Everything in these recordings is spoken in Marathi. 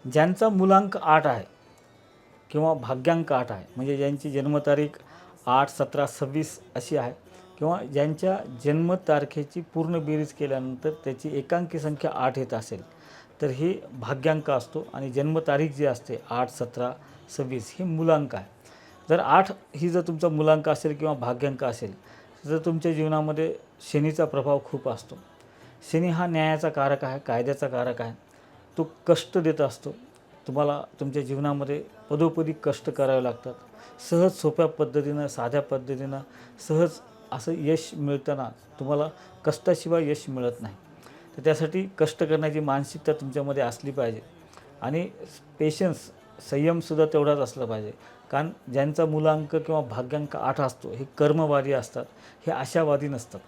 ज्यांचा मूलांक 8 आहे किंवा भाग्यांक 8 आहे, म्हणजे ज्यांची जन्मतारीख 8, 17, 26 अशी आहे, किंवा ज्यांच्या जन्मतारखेची पूर्ण बेरीज केल्यानंतर त्याची एकांकी संख्या 8 येत असेल, तर हे भाग्यांक असतो आणि जन्मतारीख जी असते 8, 17, 26 हे मूलांक आहे. जर 8 ही जर तुमचा मूलांक असेल किंवा भाग्यांक असेल, तर तुमच्या जीवनामध्ये शनीचा प्रभाव खूप असतो. शनी हा न्यायाचा कारक आहे, कायद्याचा कारक आहे. तो कष्ट देत असतो. तुम्हाला तुमच्या जीवनामध्ये पदोपदी कष्ट करावे लागतात. सहज सोप्या पद्धतीनं, साध्या पद्धतीनं सहज असं यश मिळताना तुम्हाला कष्टाशिवाय यश मिळत नाही. तर त्यासाठी कष्ट करण्याची मानसिकता तुमच्यामध्ये असली पाहिजे आणि पेशन्स, संयमसुद्धा तेवढाच असला पाहिजे. कारण ज्यांचा मूलांक किंवा भाग्यांक 8 असतो हे कर्मवादी असतात, हे आशावादी नसतात.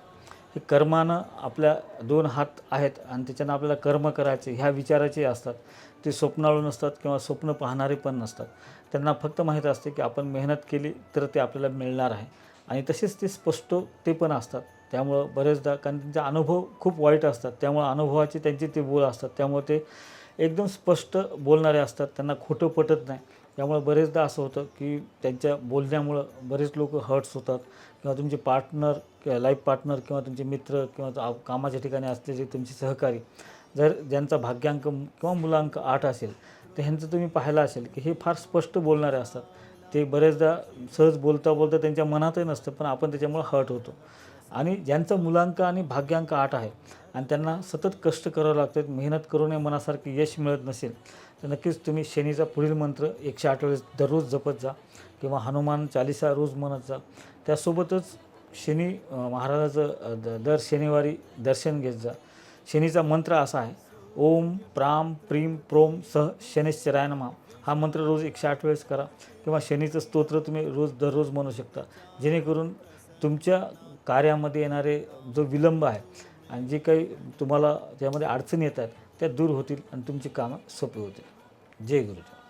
हे कर्मानं आपल्या 2 हात आहेत आणि त्याच्यानं आपल्याला कर्म करायचे ह्या विचाराचे असतात. ते स्वप्नाळू नसतात किंवा स्वप्न पाहणारे पण नसतात. त्यांना फक्त माहीत असते की आपण मेहनत केली तर ते आपल्याला मिळणार आहे आणि तसेच ते स्पष्ट ते पण असतात. त्यामुळं बरेचदा कारण त्यांचे अनुभव खूप वाईट असतात, त्यामुळे अनुभवाचे त्यांचे ते बोल असतात, त्यामुळे ते एकदम स्पष्ट बोलणारे असतात, त्यांना खोटं पटत नाही. त्यामुळे बरेचदा असं होतं की त्यांच्या बोलण्यामुळं बरेच लोक हर्ट्स होतात किंवा तुमचे पार्टनर किंवा लाईफ पार्टनर किंवा तुमचे मित्र किंवा कामाच्या ठिकाणी असलेले तुमचे सहकारी जर ज्यांचा भाग्यांक किंवा मूलांक 8 असेल, तर ह्यांचं तुम्ही पाहिलं असेल की हे फार स्पष्ट बोलणारे असतात. ते बरेचदा सहज बोलता बोलता त्यांच्या मनातही नसतं, पण आपण त्याच्यामुळं हर्ट होतो. आणि ज्यांचा मूलांक आणि भाग्यांक 8 आहे आणि त्यांना सतत कष्ट करावं लागतात, मेहनत करूनही मनासारखे यश मिळत नसेल, तर नक्कीच तुम्ही शनीचा पुढील मंत्र 108 वेळेस दररोज जपत जा किंवा हनुमान चालीसा रोज म्हणत जा. त्यासोबतच शनी महाराजाचं दर शनिवारी दर्शन घेत जा. शनीचा मंत्र असा आहे, ओम प्राम प्रीम प्रोम सह शनैश्चराय नमः. हा मंत्र रोज 108 वेळेस करा किंवा शनीचं स्तोत्र तुम्ही दररोज म्हणू शकता, जेणेकरून तुमच्या कार्यामध्ये येणारे जो विलंब आहे आणि जे काही तुम्हाला त्यामध्ये अडचणी येतात त्या दूर होतील आणि तुमची कामं सोपी होतील. जय गुरुदेव.